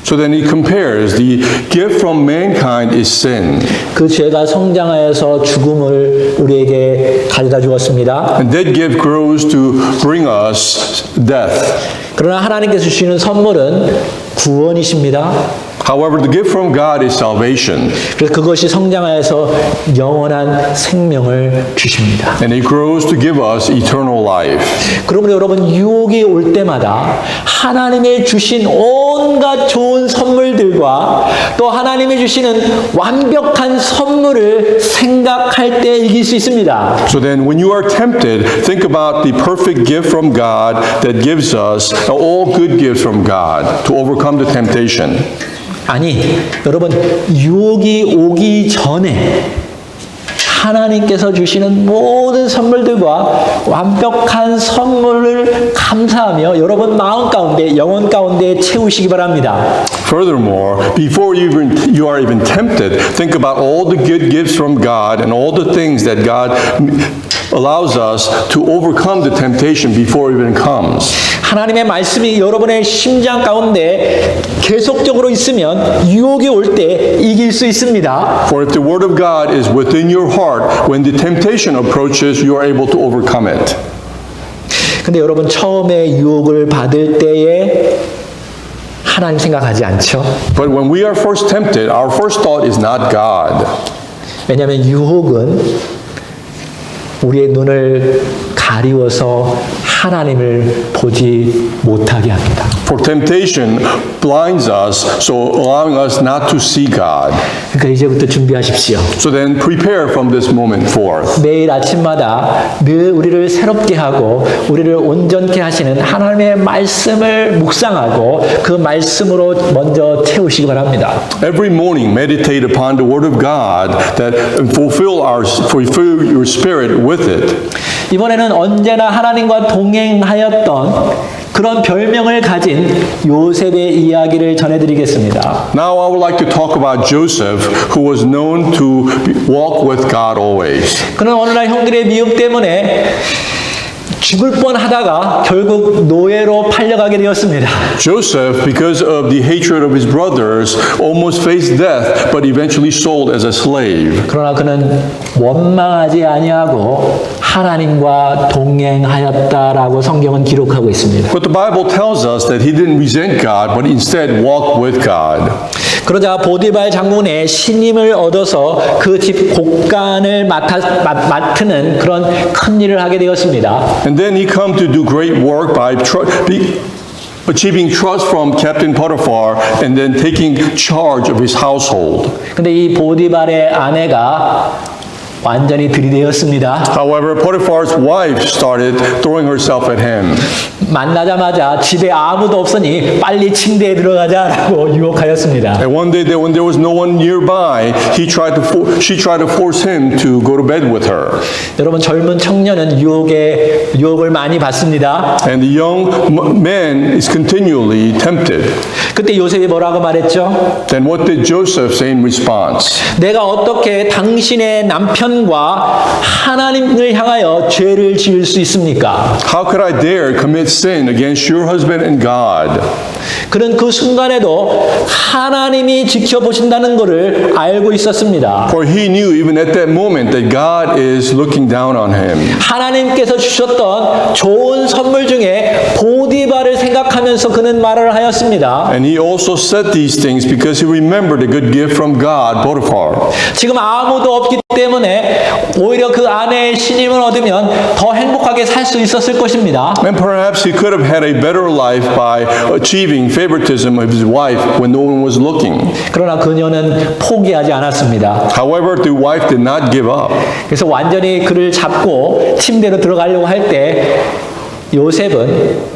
[SPEAKER 2] So then he compares the gift from mankind is sin.
[SPEAKER 1] 그 죄가 성장하여서 죽음을 우리에게 가져다 주었습니다.
[SPEAKER 2] And that gift grows to bring us death.
[SPEAKER 1] 그러나 하나님께서 주시는 선물은 구원이십니다.
[SPEAKER 2] However, the gift from God is salvation.
[SPEAKER 1] 그래서 그것이 성장하여서 영원한 생명을 주십니다.
[SPEAKER 2] And it grows to give us eternal life.
[SPEAKER 1] 그러므로 여러분 유혹이 올 때마다 하나님의 주신 온갖 좋은 선물들과 또 하나님이 주시는 완벽한 선물을 생각할 때 이길 수 있습니다.
[SPEAKER 2] So then when you are tempted, think about the perfect gift from God that gives us all good gifts from God to overcome the temptation.
[SPEAKER 1] 아니, 여러분 유혹이 오기 전에 하나님께서 주시는 모든 선물들과 완벽한 선물을 감사하며 여러분 마음 가운데, 영혼 가운데 채우시기 바랍니다.
[SPEAKER 2] Furthermore, before you are even tempted, think about all the good gifts from God and all the things that God allows us to overcome the temptation before it even comes.
[SPEAKER 1] 하나님의 말씀이 여러분의 심장 가운데 계속적으로 있으면 유혹이 올 때 이길 수 있습니다.
[SPEAKER 2] For if the word of God is within your heart, when the temptation approaches, you are able to overcome it.
[SPEAKER 1] 근데 여러분 처음에 유혹을 받을 때에 하나님 생각하지 않죠?
[SPEAKER 2] But when we are first tempted, our first thought is not God.
[SPEAKER 1] 왜냐하면 유혹은 우리의 눈을 가리워서 하나님을 보지 못하게 합니다.
[SPEAKER 2] For temptation blinds us, so allowing us not to see God.
[SPEAKER 1] 그러니까 이제부터 준비하십시오.
[SPEAKER 2] So then prepare from this moment forth.
[SPEAKER 1] 매일 아침마다 늘 우리를 새롭게 하고 우리를 온전케 하시는 하나님의 말씀을 묵상하고 그 말씀으로 먼저 채우시기 바랍니다.
[SPEAKER 2] Every morning meditate upon the word of God that fulfill your spirit with it.
[SPEAKER 1] 이번에는 언제나 하나님과 동행하였던 그런 별명을 가진 요셉의 이야기를 전해드리겠습니다.
[SPEAKER 2] Now I would like to talk about Joseph, who was known to walk with God always.
[SPEAKER 1] 그는 어느 날 형들의 미움 때문에 죽을 뻔하다가 결국 노예로 팔려가게 되었습니다.
[SPEAKER 2] Joseph, because of the hatred of his brothers, almost faced death, but eventually sold as a slave.
[SPEAKER 1] 그러나 그는 원망하지 아니하고 하나님과 동행하였다라고 성경은 기록하고 있습니다.
[SPEAKER 2] But the Bible tells us that he didn't resent God, but instead walked with God.
[SPEAKER 1] 그러자 보디발 장군의 신임을 얻어서 그 집 곡간을 맡는 그런 큰 일을 하게 되었습니다.
[SPEAKER 2] And then he come to do great work by achieving trust from Captain Potiphar and then taking charge of his household.
[SPEAKER 1] 근데 이 보디발의 아내가 완전히 들이대었습니다.
[SPEAKER 2] However, Potiphar's wife started throwing herself at him.
[SPEAKER 1] 만나자마자 집에 아무도 없으니 빨리 침대에 들어가자라고 유혹하였습니다.
[SPEAKER 2] And one day, when there was no one nearby, she tried to force him to go to bed with her.
[SPEAKER 1] 여러분 젊은 청년은 유혹을 많이 받습니다.
[SPEAKER 2] And the young man is continually tempted.
[SPEAKER 1] 그때 요셉이 뭐라고 말했죠?
[SPEAKER 2] Then what did Joseph say in response?
[SPEAKER 1] 내가 어떻게 당신의 남편과 하나님을 향하여 죄를 지을 수 있습니까?
[SPEAKER 2] How could I dare commit sin against your husband and God?
[SPEAKER 1] 그는 그 순간에도 하나님이 지켜보신다는 것을 알고 있었습니다.
[SPEAKER 2] For he knew even at that moment that God is looking down on him.
[SPEAKER 1] 하나님께서 주셨던 좋은 선물 중에 보디발을 생각하면서 그는 말을 하였습니다.
[SPEAKER 2] And he also said these things because he remembered a good gift from God, Potiphar.
[SPEAKER 1] 지금 아무도 없기 때문에 오히려 그 아내의 신임을 얻으면 더 행복하게 살 수 있었을 것입니다.
[SPEAKER 2] And perhaps he could have had a better life by achieving favoritism of his wife when no one was looking.
[SPEAKER 1] 그러나 그녀는 포기하지 않았습니다.
[SPEAKER 2] However, the wife did not give up.
[SPEAKER 1] 그래서 완전히 그를 잡고 침대로 들어가려고 할 때 요셉은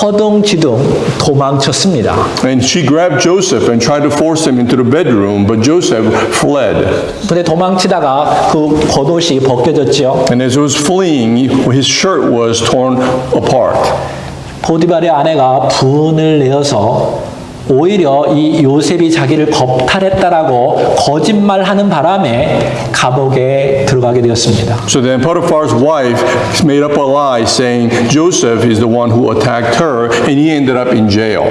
[SPEAKER 1] 허둥지둥 도망쳤습니다.
[SPEAKER 2] And she grabbed Joseph and tried to force him into the bedroom, but Joseph fled.
[SPEAKER 1] 근데 도망치다가 그 겉옷이 벗겨졌죠.
[SPEAKER 2] And as he was fleeing, his shirt was torn apart.
[SPEAKER 1] 보디발의 아내가 분을 내어서 오히려 이 요셉이 자기를 겁탈했다라고 거짓말하는 바람에 감옥에 들어가게 되었습니다.
[SPEAKER 2] So then Potiphar's wife made up a lie saying Joseph is the one who attacked her, and he ended up in jail.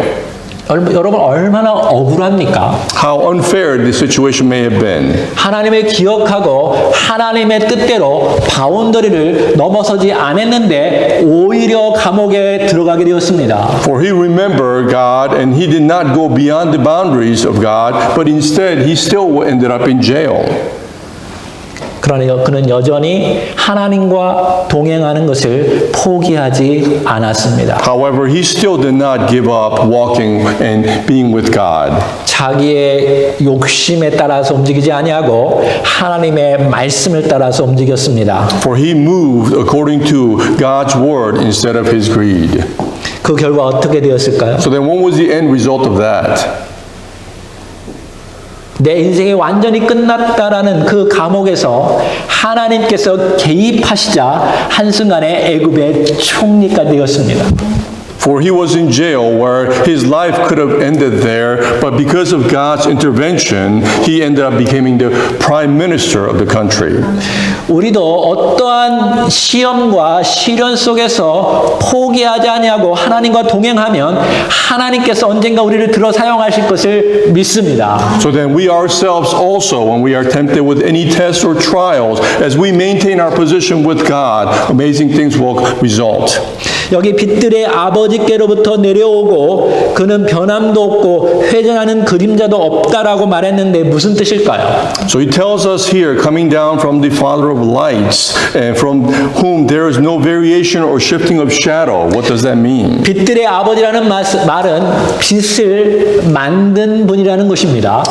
[SPEAKER 1] 여러분 얼마나 억울합니까?
[SPEAKER 2] How unfair the situation may have been.
[SPEAKER 1] 하나님을 기억하고 하나님의 뜻대로 바운더리를 넘어서지 않았는데 오히려 감옥에 들어가게 되었습니다.
[SPEAKER 2] For he remembered God and he did not go beyond the boundaries of God, but instead he still ended up in jail.
[SPEAKER 1] 그러나 그는 여전히 하나님과 동행하는 것을 포기하지 않았습니다.
[SPEAKER 2] However, he still did not give up walking and being with God.
[SPEAKER 1] 자기의 욕심에 따라서 움직이지 아니하고 하나님의 말씀을 따라서 움직였습니다.
[SPEAKER 2] For he moved according to God's word instead of his greed.
[SPEAKER 1] 그 결과 어떻게 되었을까요?
[SPEAKER 2] So then what was the end result of that?
[SPEAKER 1] 내 인생이 완전히 끝났다라는 그 감옥에서 하나님께서 개입하시자 한순간에 애굽의 총리가 되었습니다.
[SPEAKER 2] For he was in jail where his life could have ended there, but because of God's intervention, he ended up becoming the prime minister of the country.
[SPEAKER 1] 우리도 어떠한 시험과 시련 속에서 포기하지 아니하고 하나님과 동행하면 하나님께서 언젠가 우리를 들어 사용하실 것을 믿습니다.
[SPEAKER 2] So then we ourselves also, when we are tempted with any tests or trials, as we maintain our position with God, amazing things will result.
[SPEAKER 1] 여기 빛들의 아버지께로부터 내려오고 그는 변함도 없고 회전하는 그림자도 없다라고 말했는데 무슨 뜻일까요?
[SPEAKER 2] So he tells us here, coming down from the Father of lights, and from whom there is no variation or shifting of shadow. What does that mean?
[SPEAKER 1] 빛들의 아버지라는 말은 빛을 만든 분이라는 것입니다.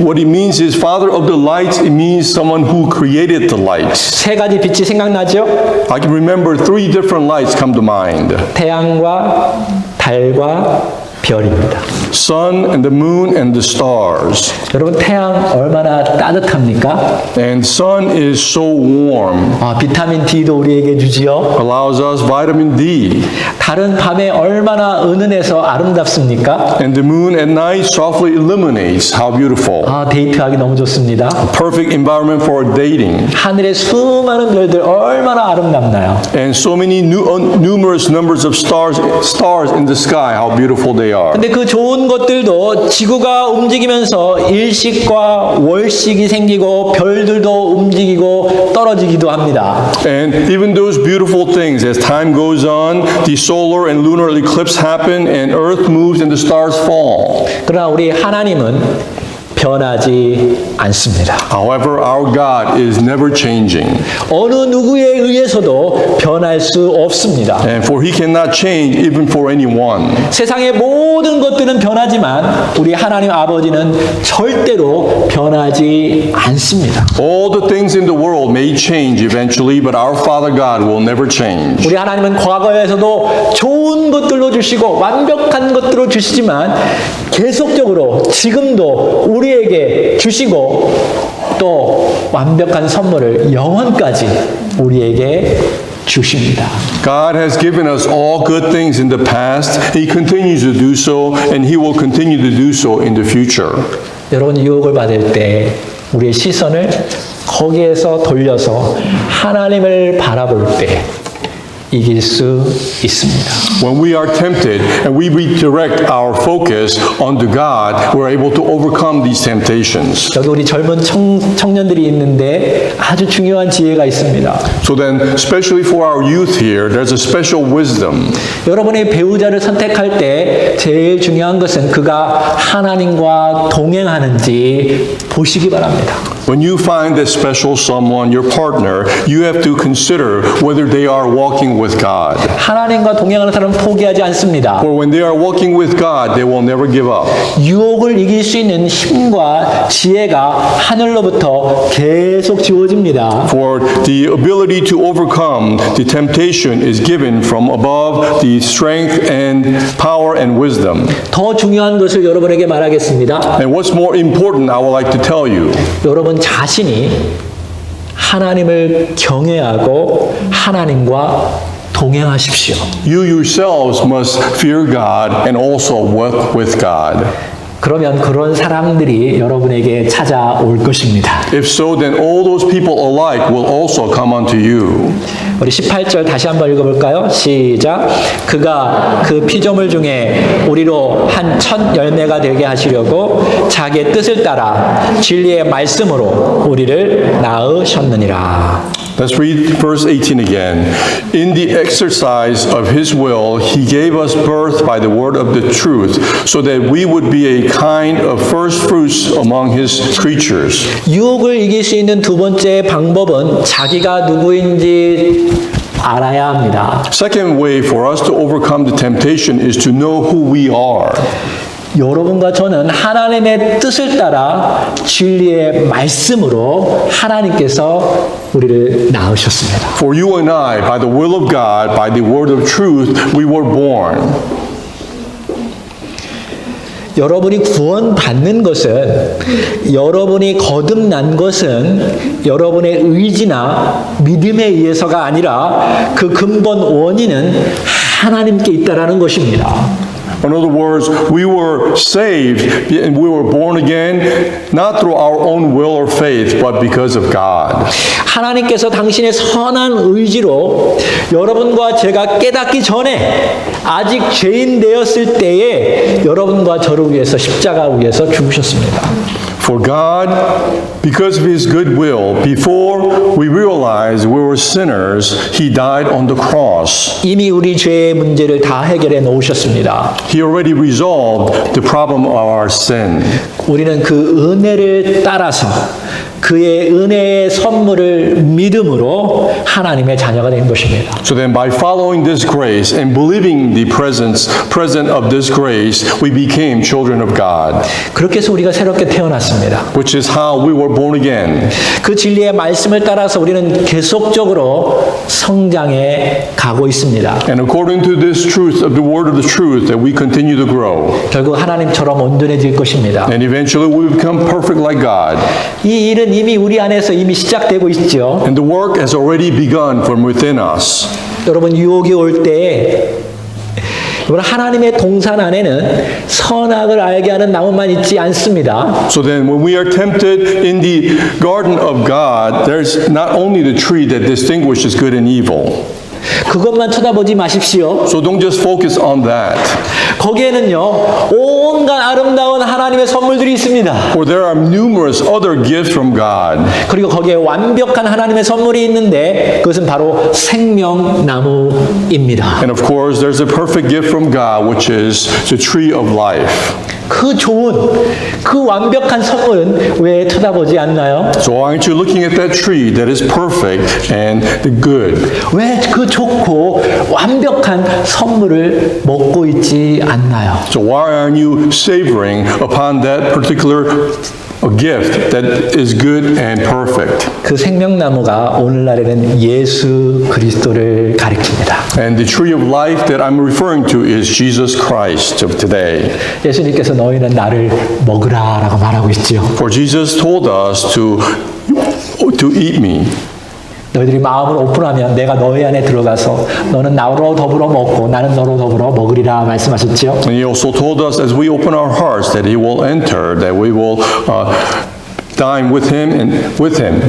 [SPEAKER 2] What it means is Father of the lights, it means someone who created the lights.
[SPEAKER 1] 세 가지 빛이 생각나죠?
[SPEAKER 2] I can remember 3 different lights come to mind.
[SPEAKER 1] 태양과 달과 별입니다.
[SPEAKER 2] Sun and the moon and the stars.
[SPEAKER 1] 여러분 태양 얼마나 따뜻합니까?
[SPEAKER 2] And sun is so warm.
[SPEAKER 1] 비타민 D도 우리에게 주지요.
[SPEAKER 2] Allows us vitamin D.
[SPEAKER 1] 달은 밤에 얼마나 은은해서 아름답습니까?
[SPEAKER 2] And the moon at night softly illuminates. How beautiful.
[SPEAKER 1] 데이트하기 너무 좋습니다.
[SPEAKER 2] Perfect environment for dating.
[SPEAKER 1] 하늘의 수많은 별들 얼마나 아름답나요?
[SPEAKER 2] And so many numerous numbers of stars in the sky. How beautiful they are.
[SPEAKER 1] 근데 그 좋은 것들도 지구가 움직이면서 일식과 월식이 생기고 별들도 움직이고 떨어지기도 합니다.
[SPEAKER 2] And even those beautiful things, as time goes on, the solar and lunar eclipse happen, and Earth moves and the stars fall.
[SPEAKER 1] 그러나 우리 하나님은 변하지 않습니다.
[SPEAKER 2] However, our God is never changing.
[SPEAKER 1] 어느 누구에 의해서도 변할 수 없습니다.
[SPEAKER 2] And for he cannot change even for anyone.
[SPEAKER 1] 세상의 모든 것들은 변하지만 우리 하나님 아버지는 절대로 변하지 않습니다.
[SPEAKER 2] All the things in the world may change eventually, but our Father God will never change.
[SPEAKER 1] 우리 하나님은 과거에서도 좋은 것들로 주시고 완벽한 것들로 주시지만 계속적으로 지금도 우리에게 주시고 또 완벽한 선물을 영원까지 우리에게 주십니다.
[SPEAKER 2] God has given us all good things in the past. He continues to do so, and He will continue to do so in the future.
[SPEAKER 1] 여러분 유혹을 받을 때 우리의 시선을 거기에서 돌려서 하나님을 바라볼 때 이길 수 있습니다.
[SPEAKER 2] When we are tempted and we redirect our focus onto God, we're able to overcome these temptations.
[SPEAKER 1] 여기 우리 젊은 청년들이 있는데 아주 중요한 지혜가 있습니다.
[SPEAKER 2] So then, especially for our youth here, there's a special wisdom.
[SPEAKER 1] 여러분의 배우자를 선택할 때 제일 중요한 것은 그가 하나님과 동행하는지 보시기 바랍니다.
[SPEAKER 2] When you find that special someone, your partner, you have to consider whether they are walking with God.
[SPEAKER 1] 하나님과 동행하는 사람은 포기하지 않습니다.
[SPEAKER 2] For when they are walking with God, they will never give up.
[SPEAKER 1] 유혹을 이길 수 있는 힘과 지혜가 하늘로부터 계속 주어집니다.
[SPEAKER 2] For the ability to overcome the temptation is given from above, the strength and power and wisdom.
[SPEAKER 1] 더 중요한 것을 여러분에게 말하겠습니다.
[SPEAKER 2] And what's more important, I would like to tell you.
[SPEAKER 1] 여러분 자신이 하나님을 경외하고 하나님과 동행하십시오.
[SPEAKER 2] You yourselves must fear God and also walk with God.
[SPEAKER 1] 그러면 그런 사람들이 여러분에게 찾아올 것입니다.
[SPEAKER 2] If so, then all those people alike will also come unto you.
[SPEAKER 1] 우리 18절 다시 한번 읽어볼까요? 시작. 그가 그 피조물 중에 우리로 한 첫 열매가 되게 하시려고 자기의 뜻을 따라 진리의 말씀으로 우리를 낳으셨느니라.
[SPEAKER 2] Let's read verse 18 again. In the exercise of his will, he gave us birth by the word of the truth, so that we would be a kind of first fruits among his creatures.
[SPEAKER 1] 유혹을 이길 수 있는 두 번째 방법은 자기가 누구인지 알아야 합니다.
[SPEAKER 2] Second way for us to overcome the temptation is to know who we are.
[SPEAKER 1] 여러분과 저는 하나님의 뜻을 따라 진리의 말씀으로 하나님께서 우리를 낳으셨습니다.
[SPEAKER 2] For you and I, by the will of God, by the word of truth, we were born.
[SPEAKER 1] 여러분이 구원받는 것은, 여러분이 거듭난 것은 여러분의 의지나 믿음에 의해서가 아니라 그 근본 원인은 하나님께 있다라는 것입니다.
[SPEAKER 2] In other words, we were saved and we were born again not through our own will or faith, but because of God.
[SPEAKER 1] 하나님께서 당신의 선한 의지로 여러분과 제가 깨닫기 전에 아직 죄인 되었을 때에 여러분과 저를 위해서 십자가 위에서 죽으셨습니다.
[SPEAKER 2] For God, because of His good will, before we realized we were sinners, He died on the cross.
[SPEAKER 1] 이미 우리 죄의 문제를 다 해결해 놓으셨습니다.
[SPEAKER 2] He already resolved the problem of our sin.
[SPEAKER 1] 우리는 그 은혜를 따라서 그의 은혜의 선물을 믿음으로 하나님의 자녀가 된 것입니다.
[SPEAKER 2] So then by following this grace and believing the present of this grace, we became children of God,
[SPEAKER 1] 그렇게 해서 우리가 새롭게 태어났습니다.
[SPEAKER 2] which is how we were born again.
[SPEAKER 1] 그 진리의 말씀을 따라서 우리는 계속적으로 성장해 가고 있습니다.
[SPEAKER 2] And according to this truth of the word of the truth that we continue to grow.
[SPEAKER 1] 결국 하나님처럼 온전해질 것입니다.
[SPEAKER 2] And eventually we become perfect like God.
[SPEAKER 1] 이 일은 이미 우리 안에서 이미 시작되고 있죠.
[SPEAKER 2] And the work has already begun from within us.
[SPEAKER 1] 여러분 유혹이 올 때 여러분 하나님의 동산 안에는 선악을 알게 하는 나무만 있지 않습니다.
[SPEAKER 2] So then when we are tempted in the garden of God, there's not only the tree that distinguishes good and evil.
[SPEAKER 1] 그것만 쳐다보지 마십시오.
[SPEAKER 2] So don't just focus on that.
[SPEAKER 1] 거기에는요 온갖 아름다운 하나님의 선물들이 있습니다.
[SPEAKER 2] For there are numerous other gifts from God.
[SPEAKER 1] 그리고 거기에 완벽한 하나님의 선물이 있는데 그것은 바로 생명나무입니다.
[SPEAKER 2] And of course, there's a perfect gift from God, which is the tree of life.
[SPEAKER 1] 그 좋은 그 완벽한 선물은 왜 쳐다보지 않나요?
[SPEAKER 2] So aren't you looking at that tree that is perfect and the good?
[SPEAKER 1] 왜 그 좋고 완벽한 선물을 먹고 있지 않나요?
[SPEAKER 2] So why aren't you savoring upon that particular gift that is good and perfect?
[SPEAKER 1] 그 생명나무가 오늘날에는 예수 그리스도를 가리킵니다.
[SPEAKER 2] And the tree of life that I'm referring to is Jesus Christ of today.
[SPEAKER 1] 예수님께서 너희는 나를 먹으라라고 말하고 있지요.
[SPEAKER 2] For Jesus told us to eat me.
[SPEAKER 1] 너희들이 마음을 오픈하면 내가 너희 안에 들어가서 너는 나로 더불어 먹고 나는 너로 더불어 먹으리라 말씀하셨지요.
[SPEAKER 2] And He also told us as we open our hearts that He will enter, that we will dine with Him and with Him.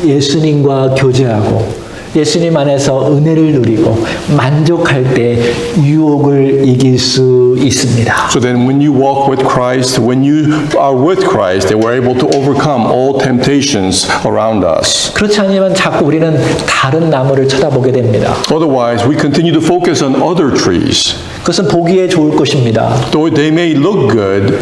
[SPEAKER 1] 예수님과 교제하고 예수님 안에서 은혜를 누리고 만족할 때 유혹을 이길 수 있습니다.
[SPEAKER 2] So then when you walk with Christ, when you are with Christ, that we're able to overcome all temptations around us.
[SPEAKER 1] 그렇지 않으면 자꾸 우리는 다른 나무를 쳐다보게 됩니다.
[SPEAKER 2] Otherwise, we continue to focus on other trees.
[SPEAKER 1] 그것은 보기에 좋을 것입니다.
[SPEAKER 2] Though they may look good,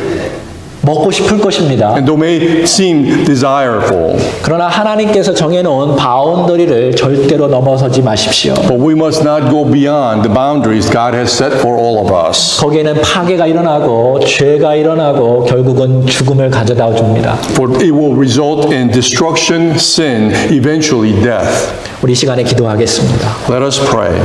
[SPEAKER 1] 먹고 싶을 것입니다.
[SPEAKER 2] and though may seem desirable,
[SPEAKER 1] 그러나 하나님께서 정해놓은 바운더리를 절대로 넘어서지 마십시오.
[SPEAKER 2] but we must not go beyond the boundaries God has set for all of us.
[SPEAKER 1] 거기에는 파괴가 일어나고 죄가 일어나고 결국은 죽음을 가져다 줍니다.
[SPEAKER 2] For it will result in destruction, sin, eventually death.
[SPEAKER 1] 우리 시간에 기도하겠습니다.
[SPEAKER 2] Let us pray.